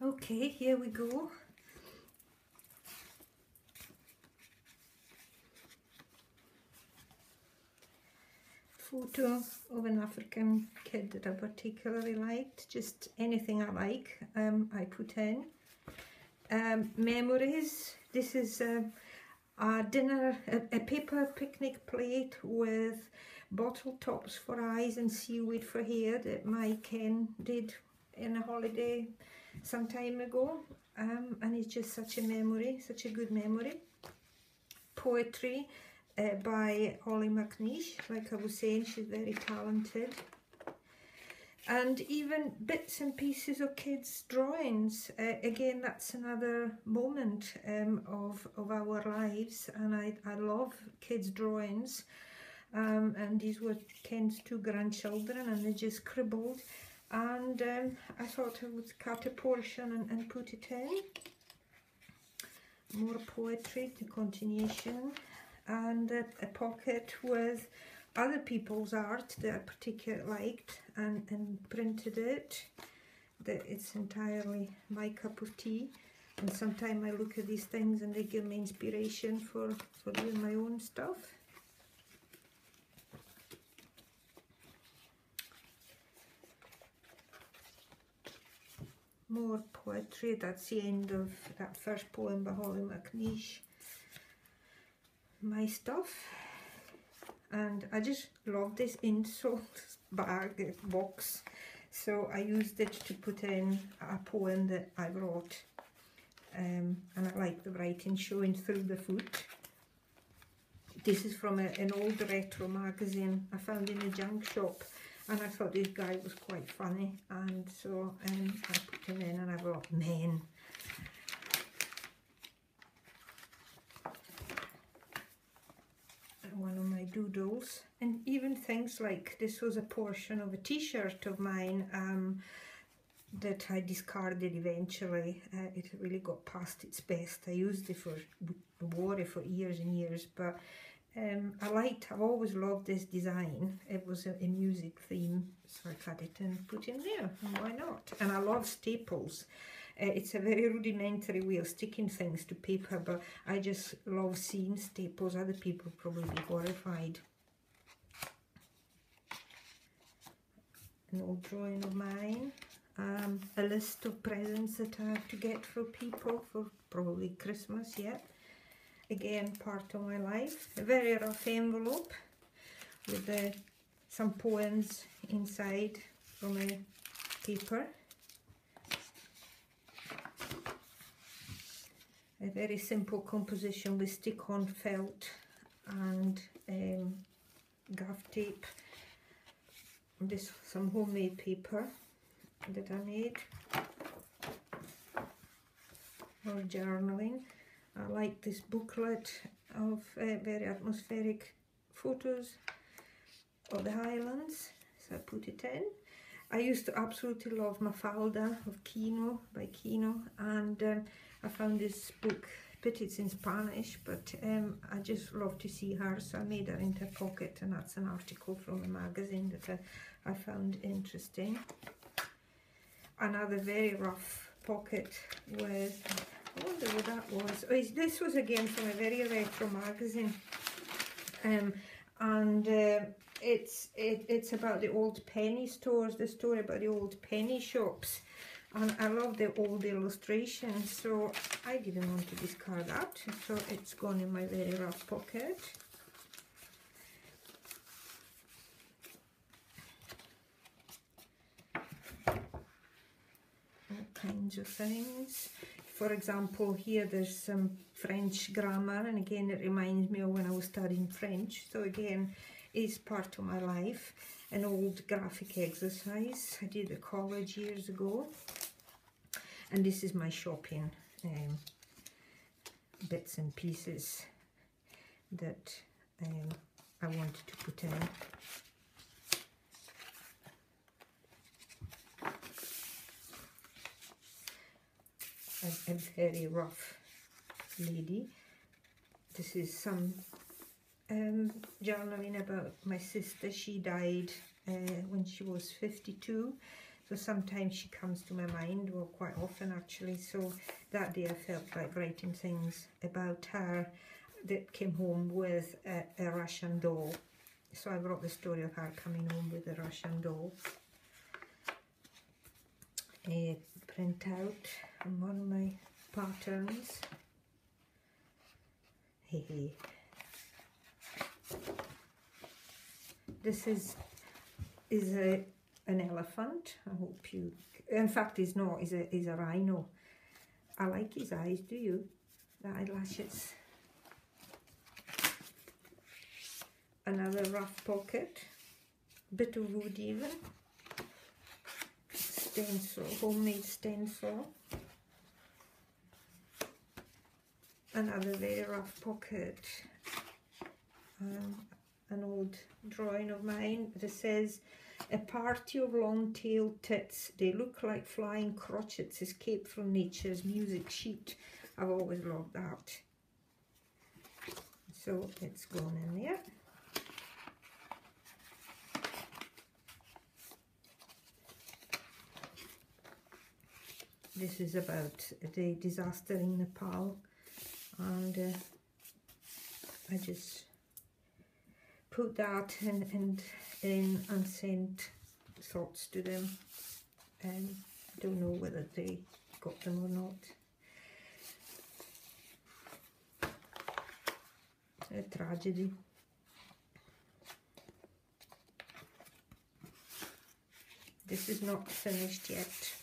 Okay, here we go. Photo of an African kid that I particularly liked. Just anything I like, I put in. Memories. This is a dinner, a paper picnic plate with bottle tops for eyes and seaweed for hair that my Ken did in a holiday some time ago. And it's just such a memory, such a good memory. Poetry by Holly McNeish. Like I was saying, she's very talented. And even bits and pieces of kids' drawings. Again, that's another moment of our lives, and I love kids' drawings. And these were Ken's 2 grandchildren, and they just scribbled. And I thought I would cut a portion and put it in. More poetry, the continuation. And a pocket with other people's art that I particularly liked, and printed it. That it's entirely my cup of tea, and sometimes I look at these things and they give me inspiration for doing my own stuff. More poetry. That's the end of that first poem by Holly McNeish. My stuff. And I just love this insult bag box, so I used it to put in a poem that I wrote, and I like the writing showing through the foot. This is from an old retro magazine I found in a junk shop, and I thought this guy was quite funny, and so I put him in, and I wrote men. One of my doodles, and even things like this was a portion of a t-shirt of mine that I discarded eventually. It really got past its best. I used it wore it for years and years, but I've always loved this design. It was a music theme, so I cut it and put in there, and why not? And I love staples. It's a very rudimentary way of sticking things to paper, but I just love seeing staples. Other people probably be horrified. An old drawing of mine. A list of presents that I have to get for people for probably Christmas, yeah. Again, part of my life. A very rough envelope with some poems inside from a paper. A very simple composition with stick-on felt and gaff tape. This some homemade paper that I made for journaling. I like this booklet of very atmospheric photos of the Highlands, so I put it in. I used to absolutely love Mafalda of Kino by Kino, and I found this book, but it's in Spanish, but I just love to see her, so I made her into a pocket, and that's an article from a magazine that I found interesting. Another very rough pocket with, I wonder what that was. Oh, this was again from a very retro magazine, and it's about the old penny stores, the story about the old penny shops. And I love the old illustrations, so I didn't want to discard that, so it's gone in my very rough pocket. All kinds of things. For example, here there's some French grammar, and again it reminds me of when I was studying French, so again it's part of my life. An old graphic exercise I did at college years ago. And this is my shopping bits and pieces that I wanted to put in. A very rough lady. This is some journaling about my sister. She died when she was 52. So sometimes she comes to my mind, well, quite often actually. So that day I felt like writing things about her that came home with a Russian doll. So I wrote the story of her coming home with a Russian doll. A printout on one of my patterns. Hey. This is an elephant. I hope you. In fact, he's not. He's a rhino. I like his eyes. Do you? The eyelashes. Another rough pocket. Bit of wood even. Stencil, homemade stencil. Another very rough pocket. An old drawing of mine that says, "A party of long-tailed tits. They look like flying crotchets escaped from nature's music sheet." I've always loved that. So it's gone in there. This is about the disaster in Nepal, and I just put that in and sent thoughts to them. I don't know whether they got them or not. A tragedy. This is not finished yet.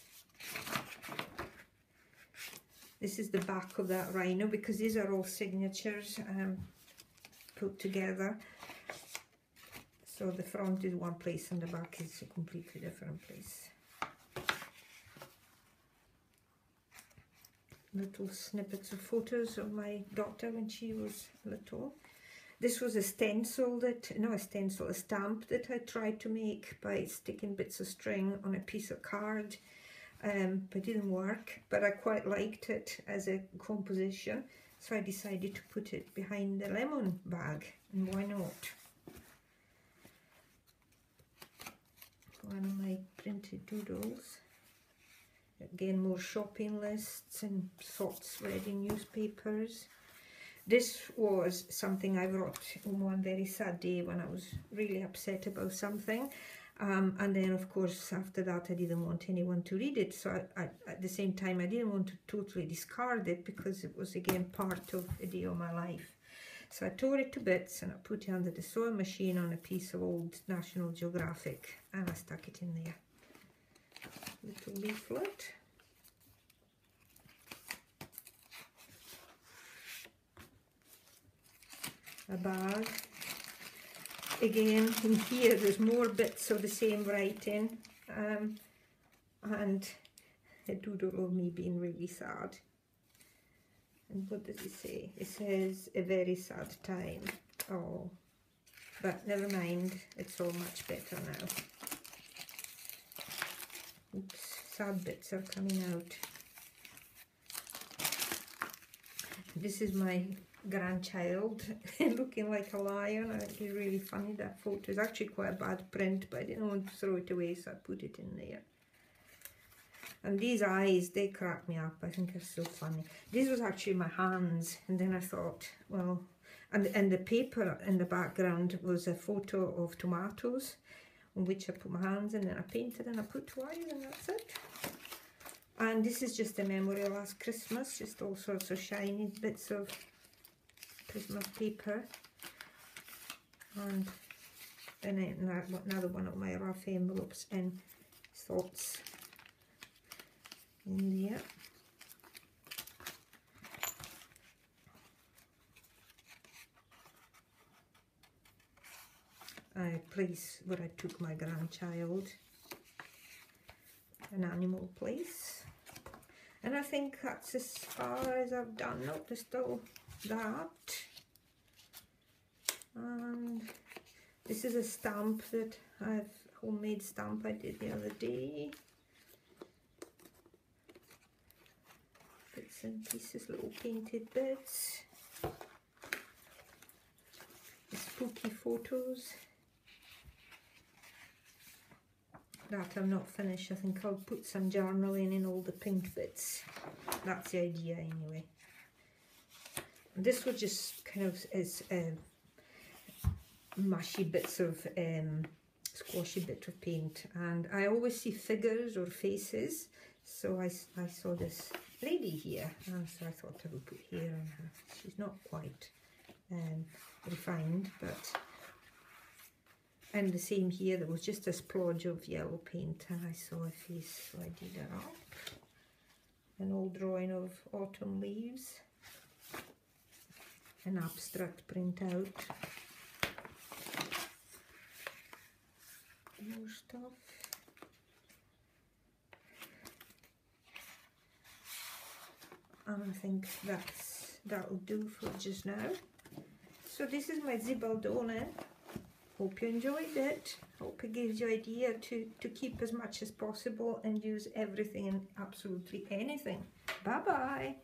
This is the back of that rhino, because these are all signatures put together. So the front is one place and the back is a completely different place. Little snippets of photos of my daughter when she was little. This was a stencil that, not a stencil, a stamp that I tried to make by sticking bits of string on a piece of card. But it didn't work, but I quite liked it as a composition, so I decided to put it behind the lemon bag, and why not? One of my printed doodles. Again, more shopping lists and thoughts read in newspapers. This was something I wrote on one very sad day when I was really upset about something. And then, of course, after that, I didn't want anyone to read it. So I, at the same time, I didn't want to totally discard it, because it was, again, part of a day of my life. So I tore it to bits and I put it under the sewing machine on a piece of old National Geographic, and I stuck it in there. Little leaflet. A bag. Again, in here there's more bits of the same writing, and a doodle of me being really sad. And what does it say? It says, "A very sad time." Oh, but never mind, it's all much better now. Oops, sad bits are coming out. This is my grandchild looking like a lion. I think it's really funny, that photo. It's actually quite a bad print, but I didn't want to throw it away, so I put it in there. And these eyes, they crack me up. I think they're so funny. This was actually my hands, and then I thought, well, and the paper in the background was a photo of tomatoes on which I put my hands, and then I painted and I put two eyes, and that's it. And this is just a memory of last Christmas, just all sorts of shiny bits of Christmas paper. And then another one of my rough envelopes and thoughts in there. A place where I took my grandchild, an animal place. And I think that's as far as I've done. No, there's still that. And this is a stamp that homemade stamp I did the other day. Bits and pieces, little painted bits. Spooky photos. that I'm not finished. I think I'll put some journaling in all the pink bits. That's the idea anyway. And this was just kind of is mushy bits of squashy bit of paint, and I always see figures or faces, so I saw this lady here, and so I thought I would put hair on her. She's not quite refined, but, and the same here, there was just a splodge of yellow paint and I saw a face, so I did it up. An old drawing of autumn leaves, an abstract printout, more stuff. And I think that'll do for just now. So this is my Zibaldone. Hope you enjoyed it. Hope it gives you idea to keep as much as possible and use everything and absolutely anything. Bye bye.